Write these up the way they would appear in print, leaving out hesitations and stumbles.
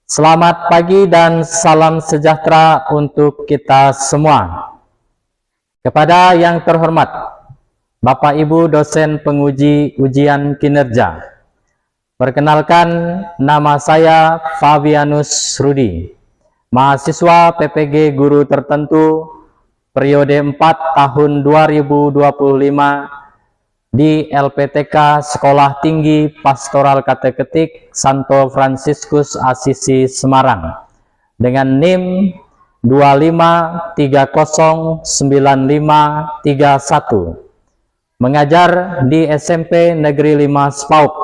Selamat pagi dan salam sejahtera untuk kita semua. Kepada yang terhormat Bapak Ibu dosen penguji ujian kinerja, perkenalkan nama saya Fabianus Rudi, mahasiswa PPG Guru Tertentu periode 4 tahun 2025 di LPTK Sekolah Tinggi Pastoral Kateketik Santo Fransiskus Asisi Semarang dengan NIM 25309531, mengajar di SMP Negeri 5 Spauk.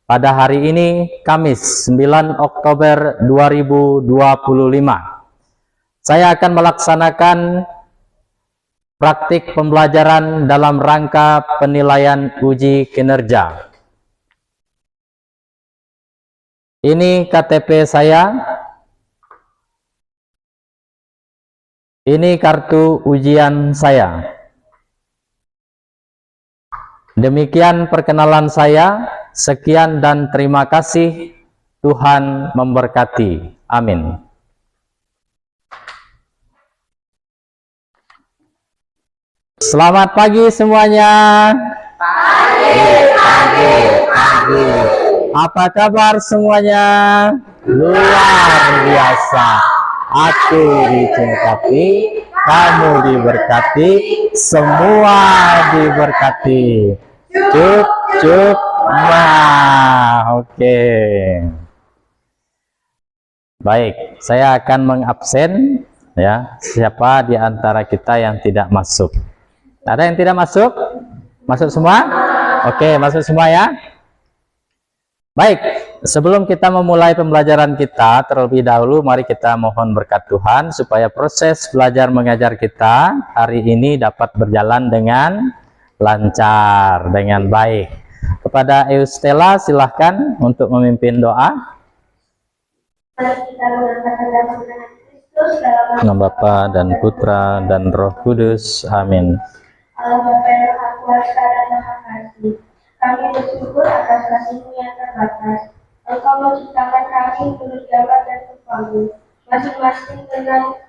Pada hari ini Kamis 9 Oktober 2025 saya akan melaksanakan praktik pembelajaran dalam rangka penilaian uji kinerja. Ini KTP saya. Ini kartu ujian saya. Demikian perkenalan saya. Sekian dan terima kasih. Tuhan memberkati. Amin. Selamat pagi semuanya. Pagi. Apa kabar semuanya? Luar biasa. Aku diberkati, kamu diberkati, semua diberkati. Cuk. Nah, oke. Baik, saya akan mengabsen ya. Siapa di antara kita yang tidak masuk? Ada yang tidak masuk? Masuk semua? Oke, masuk semua ya. Baik, sebelum kita memulai pembelajaran kita, terlebih dahulu mari kita mohon berkat Tuhan supaya proses belajar mengajar kita hari ini dapat berjalan dengan lancar, dengan baik. Kepada Eustela silahkan untuk memimpin doa. Nama Bapa dan Putra dan Roh Kudus. Amin. Allah Bapa yang Maha Kuasa dan Maha Kasih, kami bersyukur atas kasih-Mu yang terbatas. Engkau menciptakan kami menurut gambar dan rupamu, masing-masing dengan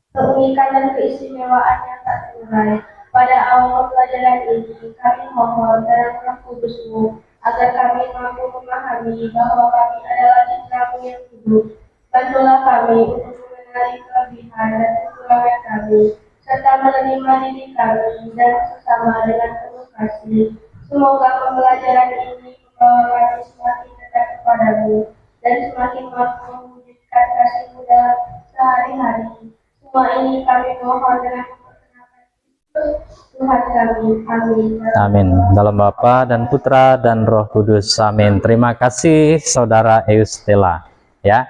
keunikan dan keistimewaan yang tak terurai. Pada awal pembelajaran ini, kami mohon dalam Roh Kudus-Mu agar kami mampu memahami bahwa kami adalah ciptaan-Mu yang hidup. Bantulah kami untuk mengenali kelebihan dan kekurangan kami, serta menerima diri kami dan sesama dengan penuh kasih. Semoga pembelajaran ini membawa kami semakin dekat kepadamu dan semakin mampu mewujudkan kasih-Mu dalam sehari-hari. Semua ini kami mohon dengan memperkenalkan Kristus Tuhan kami. Amin. Amin. Dalam Bapa dan Putra dan Roh Kudus. Amin. Terima kasih Saudara Eustela. Ya.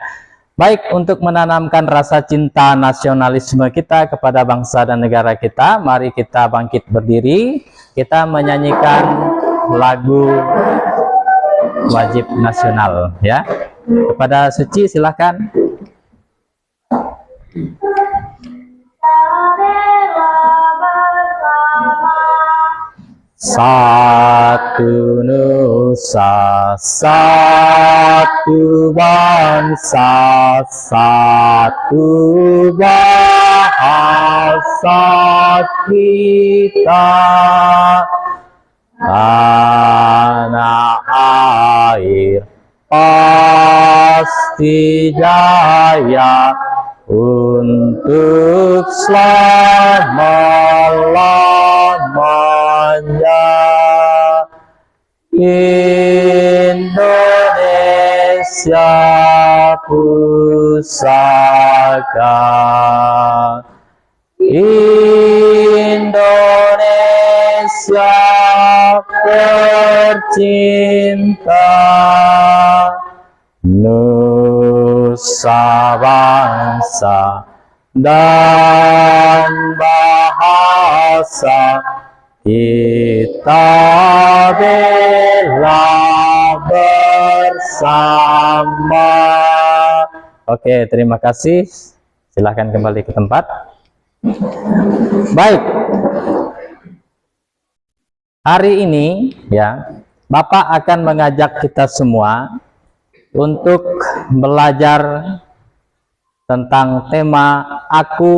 Baik, untuk menanamkan rasa cinta nasionalisme kita kepada bangsa dan negara kita, mari kita bangkit berdiri, kita menyanyikan lagu wajib nasional ya. Kepada Suci silahkan. Satu nusa, satu bangsa, satu bahasa kita, tanah air pasti jaya untuk selama-lamanya. Indonesia pusaka, Indonesia tercinta, nusa bangsa dan bahasa kita bela bersama. Oke, terima kasih. Silahkan kembali ke tempat. Baik. Hari ini ya, Bapak akan mengajak kita semua untuk belajar tentang tema aku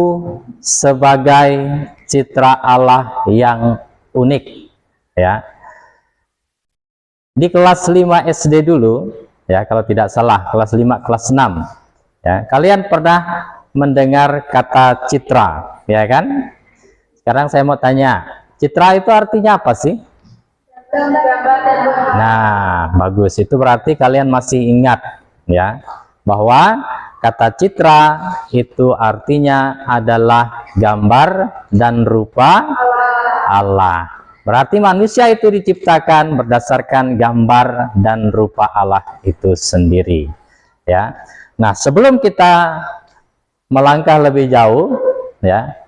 sebagai citra Allah yang unik, ya. Di kelas 5 SD dulu, ya, kalau tidak salah, kelas 5, kelas 6, ya, kalian pernah mendengar kata citra, ya kan? Sekarang saya mau tanya, citra itu artinya apa sih? Nah, bagus, itu berarti kalian masih ingat, ya, bahwa kata citra itu artinya adalah gambar dan rupa Allah. Berarti manusia itu diciptakan berdasarkan gambar dan rupa Allah itu sendiri, ya. Nah, sebelum kita melangkah lebih jauh, ya,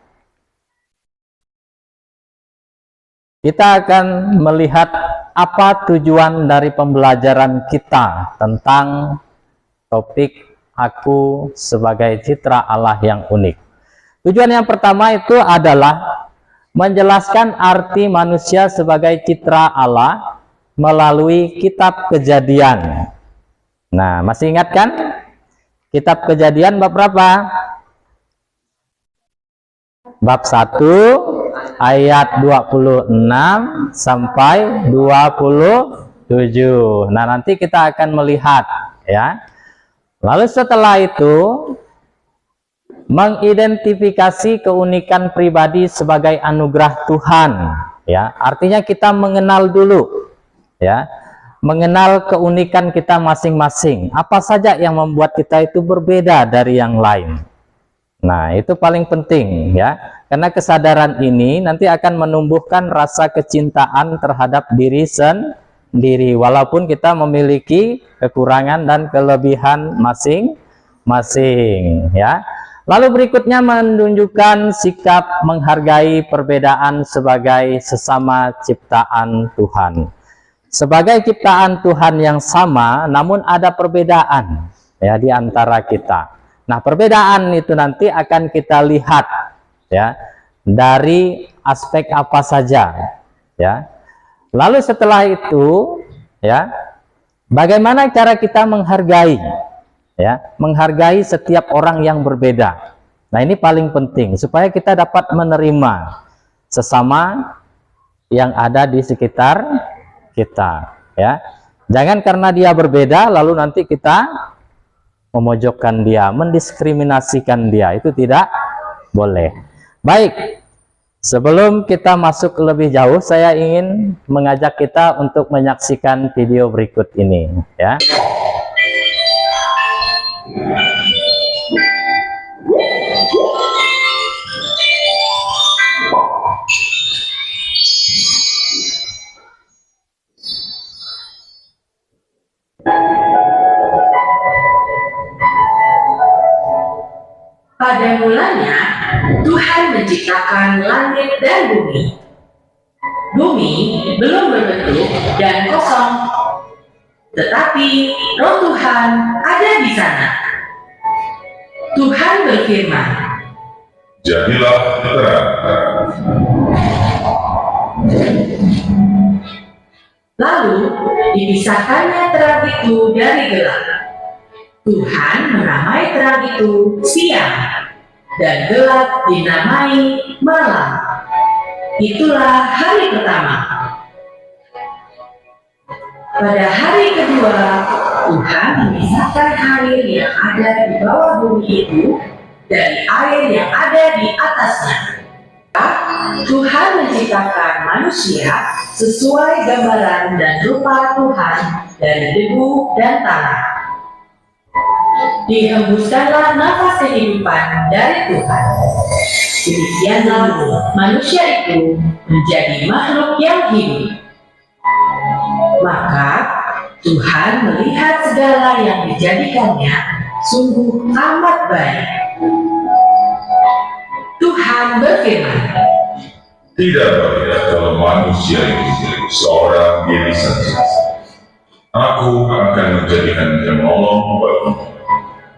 kita akan melihat apa tujuan dari pembelajaran kita tentang topik aku sebagai citra Allah yang unik. Tujuan yang pertama itu adalah menjelaskan arti manusia sebagai citra Allah melalui kitab Kejadian. Nah, masih ingat kan? Kitab Kejadian bab berapa? Bab 1 ayat 26 sampai 27. Nah, nanti kita akan melihat, ya. Lalu setelah itu mengidentifikasi keunikan pribadi sebagai anugerah Tuhan, ya. Artinya kita mengenal dulu, ya. Mengenal keunikan kita masing-masing. Apa saja yang membuat kita itu berbeda dari yang lain. Nah, itu paling penting, ya. Karena kesadaran ini nanti akan menumbuhkan rasa kecintaan terhadap diri sendiri, walaupun kita memiliki kekurangan dan kelebihan masing-masing, ya. Lalu berikutnya menunjukkan sikap menghargai perbedaan sebagai sesama ciptaan Tuhan. Sebagai ciptaan Tuhan yang sama, namun ada perbedaan, ya, di antara kita. Nah, perbedaan itu nanti akan kita lihat, ya, dari aspek apa saja, ya. Lalu setelah itu, ya, bagaimana cara kita menghargai, ya, menghargai setiap orang yang berbeda. Nah, ini paling penting supaya kita dapat menerima sesama yang ada di sekitar kita, ya. Jangan karena dia berbeda lalu nanti kita memojokkan dia, mendiskriminasikan dia, itu tidak boleh. Baik, sebelum kita masuk lebih jauh, saya ingin mengajak kita untuk menyaksikan video berikut ini, ya. Pada mulanya, Tuhan menciptakan langit dan bumi. Bumi belum berbentuk dan kosong, tetapi Roh Tuhan ada di sana. Tuhan berfirman, "Jadilah terang." Lalu dipisahkannya terang itu dari gelap. Tuhan menamai terang itu siang, dan gelap dinamai malam. Itulah hari pertama. Pada hari kedua, Tuhan memisahkan air yang ada di bawah bumi itu dari air yang ada di atasnya. Tuhan menciptakan manusia sesuai gambaran dan rupa Tuhan dari debu dan tanah. Dihembuskanlah nafas kehidupan dari Tuhan. Demikianlah manusia itu menjadi makhluk yang hidup. Maka Tuhan melihat segala yang dijadikannya sungguh amat baik. Tuhan berfirman, Tidak baik kalau manusia itu seorang diri saja. Aku akan menjadikan penolong baginya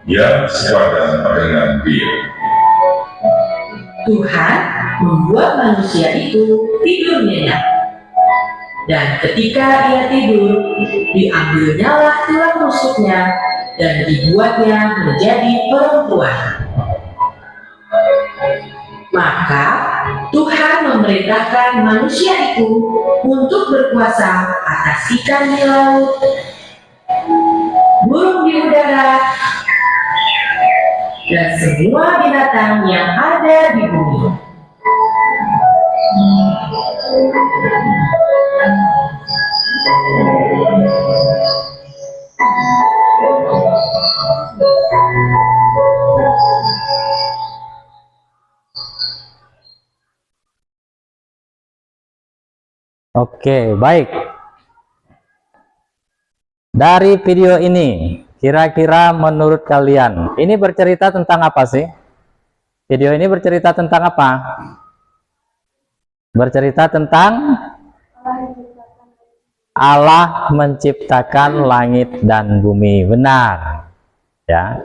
yang sepadan dengan dia. Tuhan membuat manusia itu tidur nyenyak. Dan ketika ia tidur, diambilnyalah tulang rusuknya dan dibuatnya menjadi perempuan. Maka Tuhan memerintahkan manusia itu untuk berkuasa atas ikan di laut, burung di udara, dan semua binatang yang ada di bumi. Oke, baik. Dari video ini, kira-kira menurut kalian, ini bercerita tentang apa sih? Video ini bercerita tentang apa? Bercerita tentang Allah menciptakan langit dan bumi. Benar. Ya.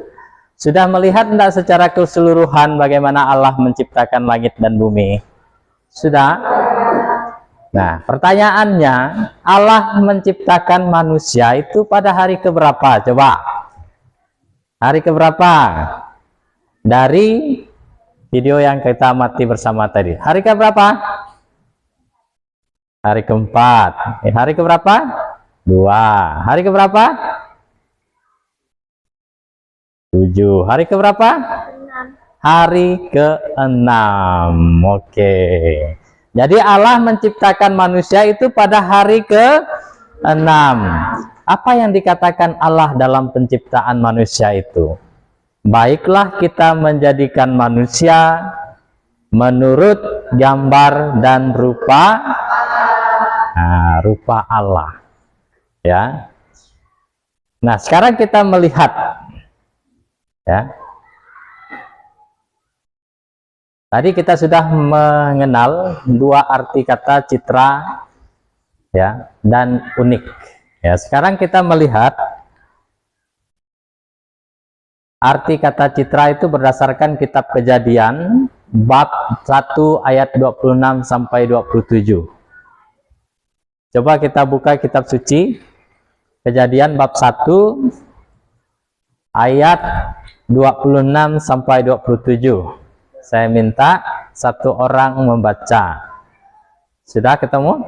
Sudah melihat tidak secara keseluruhan bagaimana Allah menciptakan langit dan bumi? Sudah? Nah, pertanyaannya, Allah menciptakan manusia itu pada hari keberapa? Coba. Hari keberapa? Dari video yang kita amati bersama tadi. Hari keberapa? Hari keempat. Hari keberapa? 2. Hari keberapa? 7. Hari keberapa? 6. Hari ke-6. Oke. Jadi Allah menciptakan manusia itu pada hari ke-6. Apa yang dikatakan Allah dalam penciptaan manusia itu? Baiklah kita menjadikan manusia menurut gambar dan rupa rupa Allah. Ya. Nah, sekarang kita melihat ya. Tadi kita sudah mengenal dua arti kata citra ya dan unik. Ya, sekarang kita melihat arti kata citra itu berdasarkan kitab Kejadian bab 1 ayat 26 sampai 27. Coba kita buka kitab suci Kejadian bab 1 ayat 26 sampai 27. Saya minta satu orang membaca. Sudah ketemu?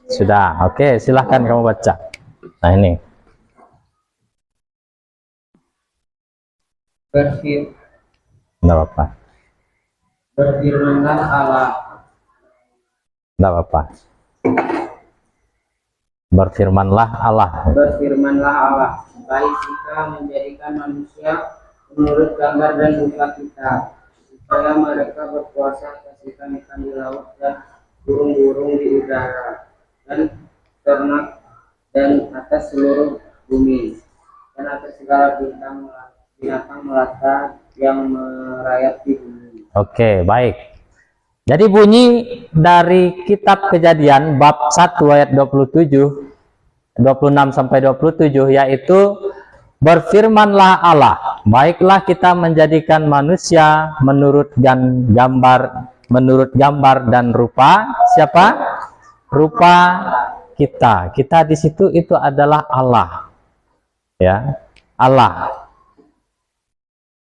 Sudah. Oke, silahkan kamu baca. Nah, ini. Enggak apa-apa. Berfirmanlah Allah. Enggak apa-apa. Berfirmanlah Allah. Berfirmanlah Allah. Baik kita menjadikan manusia menurut gambar dan rupa kita, supaya mereka berkuasa atas ikan-ikan di laut dan burung-burung di udara dan ternak dan atas seluruh bumi dan atas segala binatang melata yang merayap di bumi. Oke, baik. Jadi bunyi dari kitab Kejadian bab 1 ayat 26 sampai 27 yaitu berfirmanlah Allah, baiklah kita menjadikan manusia menurut gambar dan rupa siapa? Rupa kita. Kita di situ itu adalah Allah. Ya, Allah.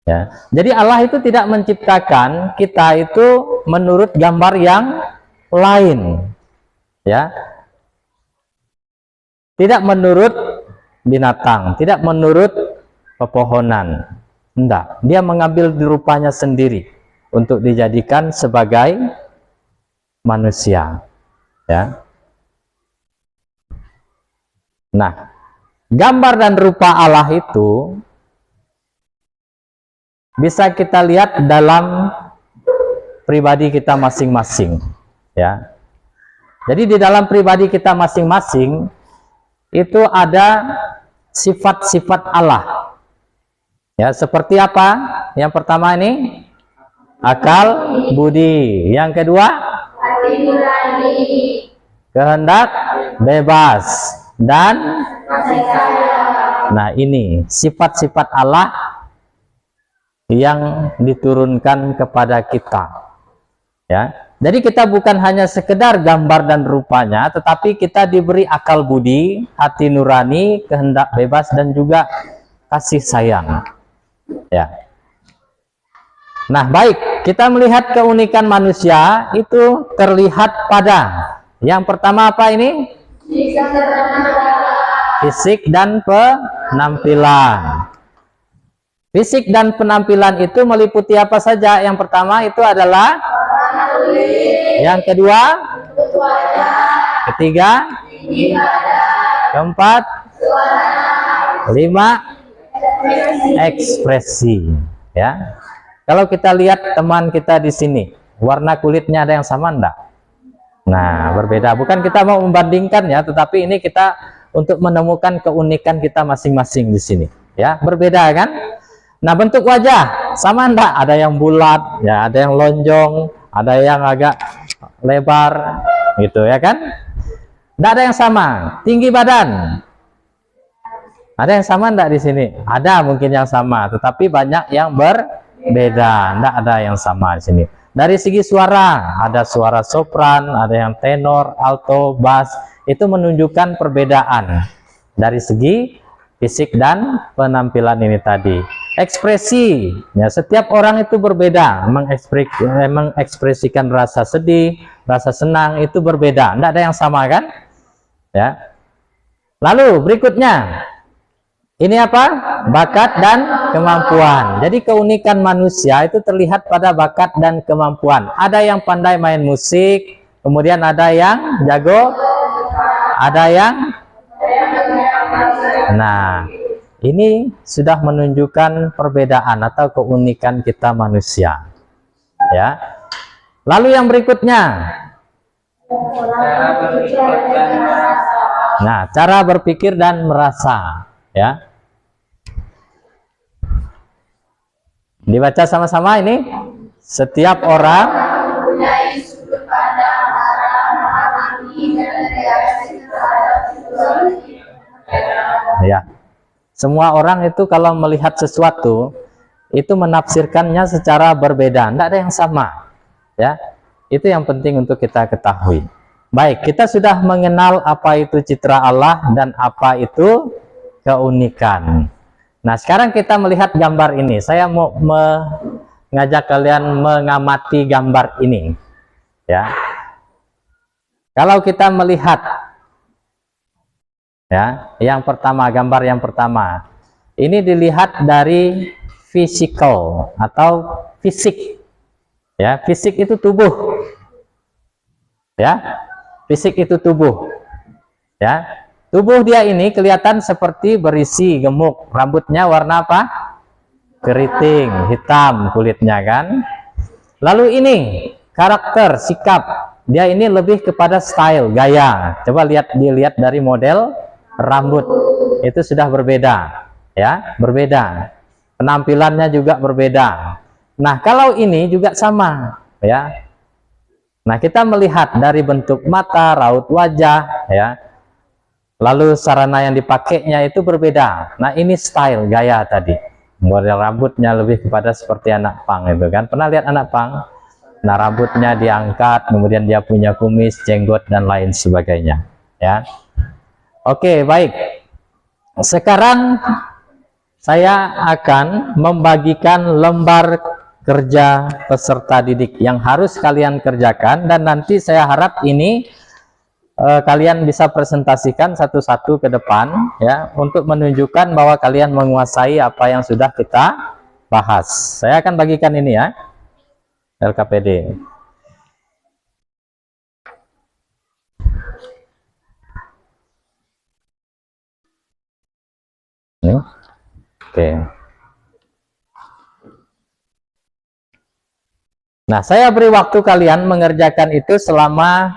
Ya. Jadi Allah itu tidak menciptakan kita itu menurut gambar yang lain. Ya. Tidak menurut binatang, tidak menurut pepohonan. Enggak, dia mengambil rupanya sendiri untuk dijadikan sebagai manusia. Ya. Nah, gambar dan rupa Allah itu bisa kita lihat dalam pribadi kita masing-masing. Ya. Jadi di dalam pribadi kita masing-masing itu ada sifat-sifat Allah. Ya, seperti apa? Yang pertama ini akal budi. Yang kedua kehendak bebas dan nah ini sifat-sifat Allah yang diturunkan kepada kita. Ya. Jadi kita bukan hanya sekedar gambar dan rupanya, tetapi kita diberi akal budi, hati nurani, kehendak bebas dan juga kasih sayang. Ya. Nah, baik, kita melihat keunikan manusia itu terlihat pada yang pertama apa ini? Fisik dan penampilan. Fisik dan penampilan itu meliputi apa saja? Yang pertama itu adalah yang kedua, ketiga, keempat, lima, ekspresi. Ya, kalau kita lihat teman kita di sini, warna kulitnya ada yang sama enggak? Nah, berbeda. Bukan kita mau membandingkan ya, tetapi ini kita untuk menemukan keunikan kita masing-masing di sini. Ya, berbeda kan? Nah, bentuk wajah sama enggak? Ada yang bulat, ya, ada yang lonjong, ada yang agak lebar, gitu ya kan? Enggak ada yang sama. Tinggi badan, ada yang sama enggak di sini? Ada mungkin yang sama, tetapi banyak yang berbeda. Enggak ada yang sama di sini. Dari segi suara, ada suara sopran, ada yang tenor, alto, bass. Itu menunjukkan perbedaan dari segi fisik dan penampilan ini tadi. Ekspresi, ya, setiap orang itu berbeda, mengekspresikan rasa sedih, rasa senang itu berbeda, tidak ada yang sama kan? Ya. Lalu berikutnya, ini apa? Bakat dan kemampuan. Jadi keunikan manusia itu terlihat pada bakat dan kemampuan. Ada yang pandai main musik, kemudian ada yang jago, ada yang, nah, ini sudah menunjukkan perbedaan atau keunikan kita manusia. Ya. Lalu yang berikutnya. Nah, cara berpikir dan merasa, ya. Dibaca sama-sama ini. Setiap orang mempunyai sudut pandang, cara memahami dan reaksi terhadap situasi. Ya. Semua orang itu kalau melihat sesuatu itu menafsirkannya secara berbeda, tidak ada yang sama. Ya, itu yang penting untuk kita ketahui. Baik, kita sudah mengenal apa itu citra Allah dan apa itu keunikan. Nah, sekarang kita melihat gambar ini. Saya mau mengajak kalian mengamati gambar ini. Ya, kalau kita melihat, ya, yang pertama, gambar yang pertama ini dilihat dari physical atau fisik, ya. Fisik itu tubuh, ya. Fisik itu tubuh, ya. Tubuh dia ini kelihatan seperti berisi, gemuk. Rambutnya warna apa? Keriting, hitam kulitnya kan. Lalu ini karakter, sikap dia ini lebih kepada style, gaya. Coba dilihat dari model rambut, itu sudah berbeda, ya, berbeda. Penampilannya juga berbeda. Nah, kalau ini juga sama, ya. Nah, kita melihat dari bentuk mata, raut wajah, ya. Lalu sarana yang dipakainya itu berbeda. Nah, ini style, gaya tadi. Model rambutnya lebih kepada seperti anak pang itu kan. Pernah lihat anak pang? Nah, rambutnya diangkat, kemudian dia punya kumis, jenggot dan lain sebagainya, ya. Oke, baik. Sekarang saya akan membagikan lembar kerja peserta didik yang harus kalian kerjakan, dan nanti saya harap ini kalian bisa presentasikan satu-satu ke depan, ya, untuk menunjukkan bahwa kalian menguasai apa yang sudah kita bahas. Saya akan bagikan ini, ya, LKPD. Oke. Nah, saya beri waktu kalian mengerjakan itu selama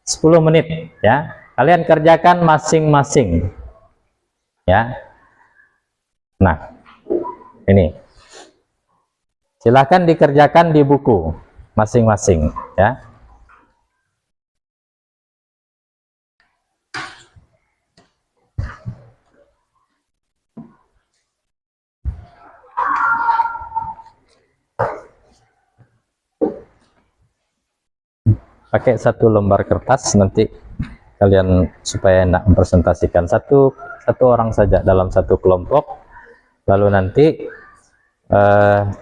10 menit, ya. Kalian kerjakan masing-masing, ya. Nah, ini silakan dikerjakan di buku masing-masing, ya. Pakai satu lembar kertas, nanti kalian supaya enak mempresentasikan satu orang saja dalam satu kelompok. lalu nanti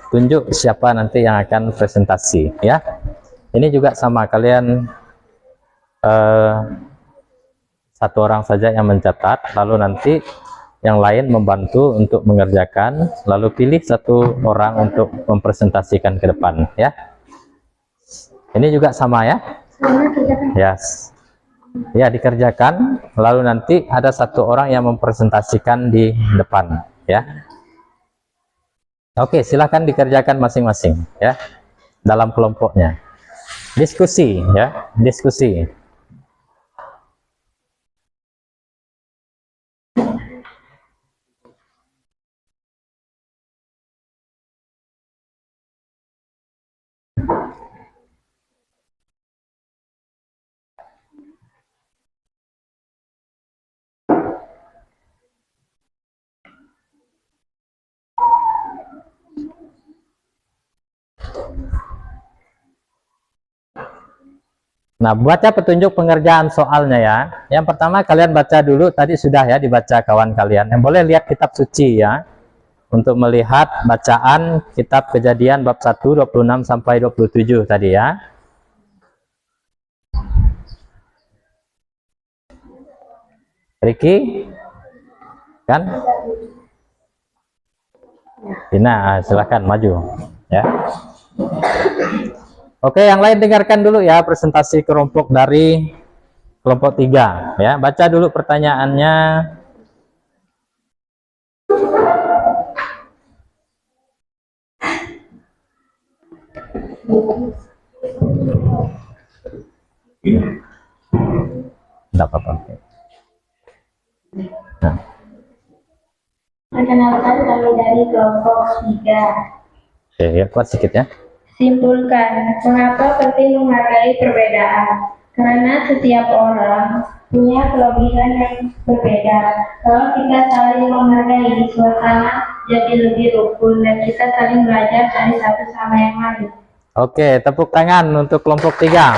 tunjuk siapa nanti yang akan presentasi ya. Ini juga sama, kalian satu orang saja yang mencatat, lalu nanti yang lain membantu untuk mengerjakan, lalu pilih satu orang untuk mempresentasikan ke depan ya. Ini juga sama ya. Yes. Ya, dikerjakan, lalu nanti ada satu orang yang mempresentasikan di depan ya. Oke, silakan dikerjakan masing-masing ya dalam kelompoknya. Diskusi ya, diskusi. Nah, baca petunjuk pengerjaan soalnya ya. Yang pertama kalian baca dulu, tadi sudah ya dibaca kawan kalian. Yang boleh lihat kitab suci ya, untuk melihat bacaan kitab Kejadian bab 1, 26 sampai 27 tadi ya. Ricky? Kan? Dina, silakan maju ya. Oke, yang lain dengarkan dulu ya presentasi kelompok dari kelompok 3 ya. Baca dulu pertanyaannya. Tidak apa-apa. Nah. Perkenalkan, kami dari kelompok 3. Oke, ya, kuat sedikit ya. Simpulkan, mengapa penting menghargai perbedaan? Karena setiap orang punya kelebihan yang berbeda. Kalau kita saling menghargai, suasana jadi lebih rukun dan kita saling belajar dari satu sama yang lain. Oke, tepuk tangan untuk kelompok 3.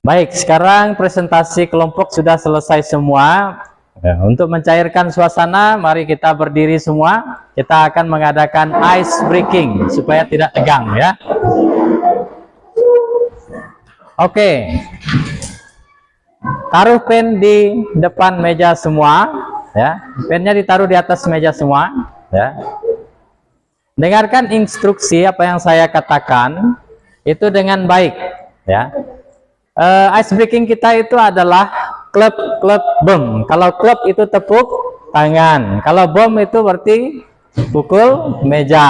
Baik, sekarang presentasi kelompok sudah selesai semua. Ya, untuk mencairkan suasana, mari kita berdiri semua. Kita akan mengadakan ice breaking supaya tidak tegang ya. Oke. Taruh pen di depan meja semua ya. Pennya ditaruh di atas meja semua ya. Dengarkan instruksi apa yang saya katakan itu dengan baik ya. Ice breaking kita itu adalah klub bom. Kalau klub itu tepuk tangan, kalau bom itu berarti pukul meja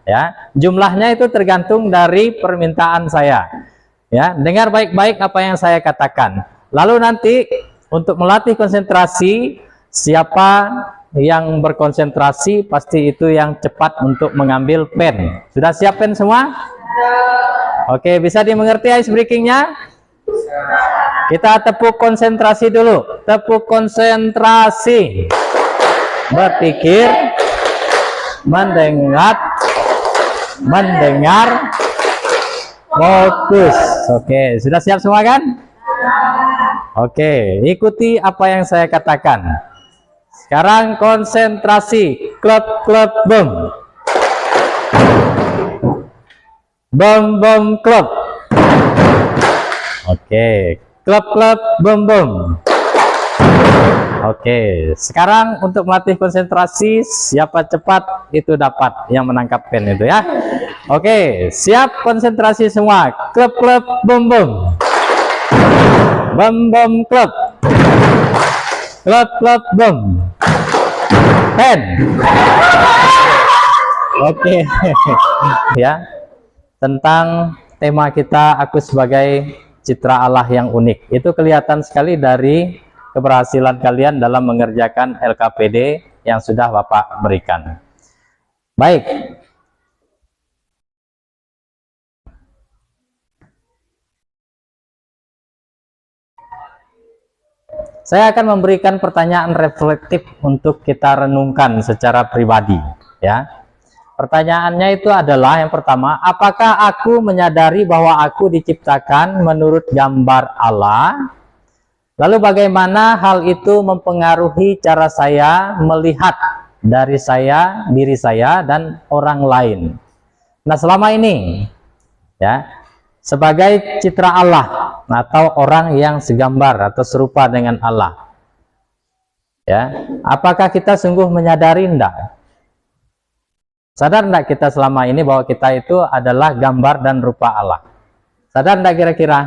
ya. Jumlahnya itu tergantung dari permintaan saya ya. Dengar baik-baik apa yang saya katakan, lalu nanti untuk melatih konsentrasi, siapa yang berkonsentrasi pasti itu yang cepat untuk mengambil pen. Sudah siap pen semua? Oke, bisa dimengerti ice breakingnya? Kita tepuk konsentrasi dulu. Tepuk konsentrasi. Berpikir, mendengar, fokus. Oke, sudah siap semua kan? Oke, ikuti apa yang saya katakan. Sekarang konsentrasi. Klub bom. Bom klub. Oke, klub bom. Oke, sekarang untuk melatih konsentrasi, siapa cepat itu dapat yang menangkap pen itu ya. Oke, siap konsentrasi semua. Klub bom. Bom klub. Klub bom. Pen. Oke. Ya. Tentang tema kita, aku sebagai citra Allah yang unik. Itu kelihatan sekali dari keberhasilan kalian dalam mengerjakan LKPD yang sudah Bapak berikan. Baik. Saya akan memberikan pertanyaan reflektif untuk kita renungkan secara pribadi, ya. Pertanyaannya itu adalah yang pertama, apakah aku menyadari bahwa aku diciptakan menurut gambar Allah? Lalu bagaimana hal itu mempengaruhi cara saya melihat dari diri saya dan orang lain. Nah, selama ini ya, sebagai citra Allah atau orang yang segambar atau serupa dengan Allah, ya, apakah kita sungguh menyadari enggak? Sadar enggak kita selama ini bahwa kita itu adalah gambar dan rupa Allah? Sadar enggak kira-kira?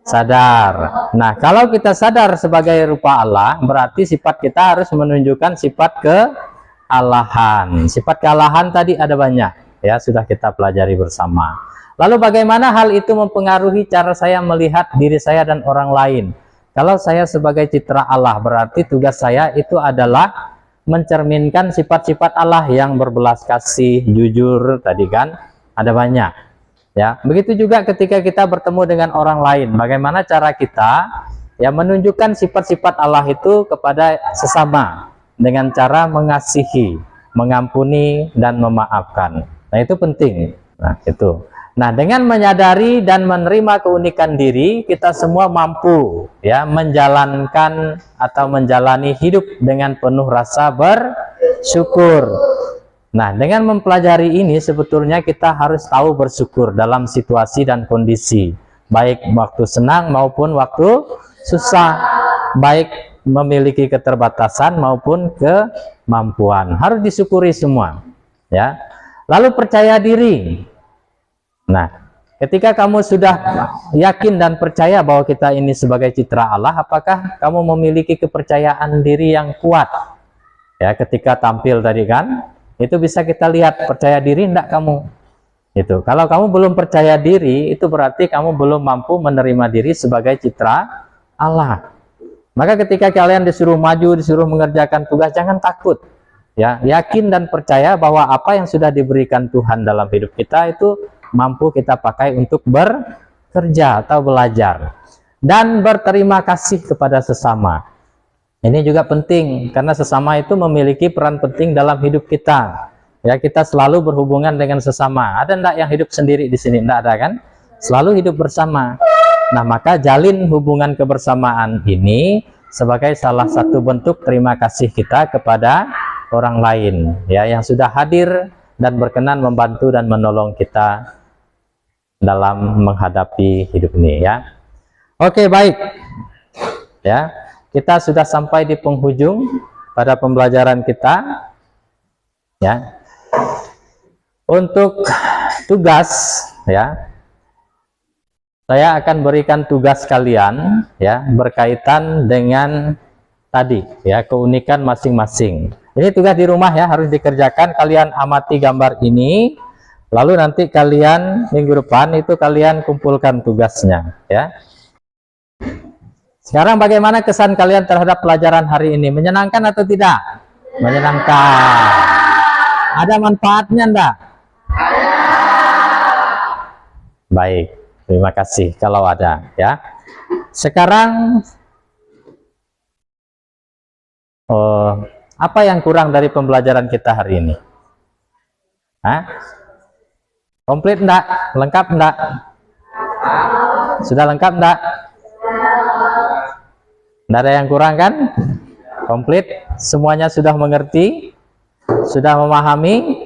Sadar. Nah, kalau kita sadar sebagai rupa Allah, berarti sifat kita harus menunjukkan sifat kealahan. Sifat kealahan tadi ada banyak, ya, sudah kita pelajari bersama. Lalu bagaimana hal itu mempengaruhi cara saya melihat diri saya dan orang lain? Kalau saya sebagai citra Allah, berarti tugas saya itu adalah mencerminkan sifat-sifat Allah yang berbelas kasih, jujur, tadi kan ada banyak. Ya, begitu juga ketika kita bertemu dengan orang lain, bagaimana cara kita ya menunjukkan sifat-sifat Allah itu kepada sesama dengan cara mengasihi, mengampuni dan memaafkan. Nah, itu penting. Nah, itu. Nah, dengan menyadari dan menerima keunikan diri, kita semua mampu ya menjalankan atau menjalani hidup dengan penuh rasa bersyukur. Nah, dengan mempelajari ini sebetulnya kita harus tahu bersyukur dalam situasi dan kondisi, baik waktu senang maupun waktu susah, baik memiliki keterbatasan maupun kemampuan. Harus disyukuri semua, ya. Lalu percaya diri. Nah, ketika kamu sudah yakin dan percaya bahwa kita ini sebagai citra Allah, apakah kamu memiliki kepercayaan diri yang kuat? Ya, ketika tampil tadi kan, itu bisa kita lihat percaya diri enggak kamu. Itu. Kalau kamu belum percaya diri, itu berarti kamu belum mampu menerima diri sebagai citra Allah. Maka ketika kalian disuruh maju, disuruh mengerjakan tugas, jangan takut. Ya, yakin dan percaya bahwa apa yang sudah diberikan Tuhan dalam hidup kita itu mampu kita pakai untuk bekerja atau belajar. Dan berterima kasih kepada sesama. Ini juga penting, karena sesama itu memiliki peran penting dalam hidup kita. Ya, kita selalu berhubungan dengan sesama. Ada enggak yang hidup sendiri di sini? Enggak ada kan? Selalu hidup bersama. Nah, maka jalin hubungan kebersamaan ini sebagai salah satu bentuk terima kasih kita kepada orang lain, ya, yang sudah hadir dan berkenan membantu dan menolong kita dalam menghadapi hidup ini, ya. Oke, baik. Ya. Kita sudah sampai di penghujung pada pembelajaran kita, ya. Untuk tugas, ya, saya akan berikan tugas kalian, ya, berkaitan dengan tadi, ya, keunikan masing-masing. Ini tugas di rumah, ya, harus dikerjakan. Kalian amati gambar ini, lalu nanti kalian minggu depan itu kalian kumpulkan tugasnya, ya. Sekarang bagaimana kesan kalian terhadap pelajaran hari ini? Menyenangkan atau tidak? Menyenangkan. Ada manfaatnya enggak? Baik, terima kasih kalau ada, ya. Sekarang apa yang kurang dari pembelajaran kita hari ini? Hah? Komplit enggak? Lengkap enggak? Sudah lengkap enggak? Tidak ada yang kurang kan? Komplit? Semuanya sudah mengerti? Sudah memahami?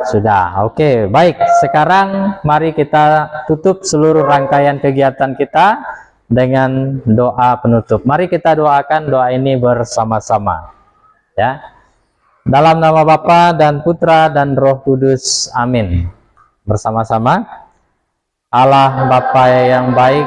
Sudah. Oke, baik. Sekarang mari kita tutup seluruh rangkaian kegiatan kita dengan doa penutup. Mari kita doakan doa ini bersama-sama, ya. Dalam nama Bapa dan Putra dan Roh Kudus. Amin. Bersama-sama. Allah Bapa yang baik,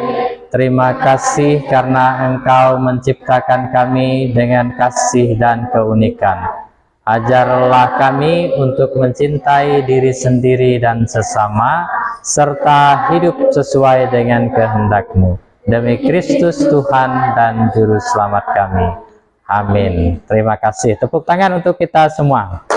terima kasih karena Engkau menciptakan kami dengan kasih dan keunikan. Ajarlah kami untuk mencintai diri sendiri dan sesama, serta hidup sesuai dengan kehendak-Mu. Demi Kristus Tuhan dan Juru Selamat kami. Amin. Terima kasih. Tepuk tangan untuk kita semua.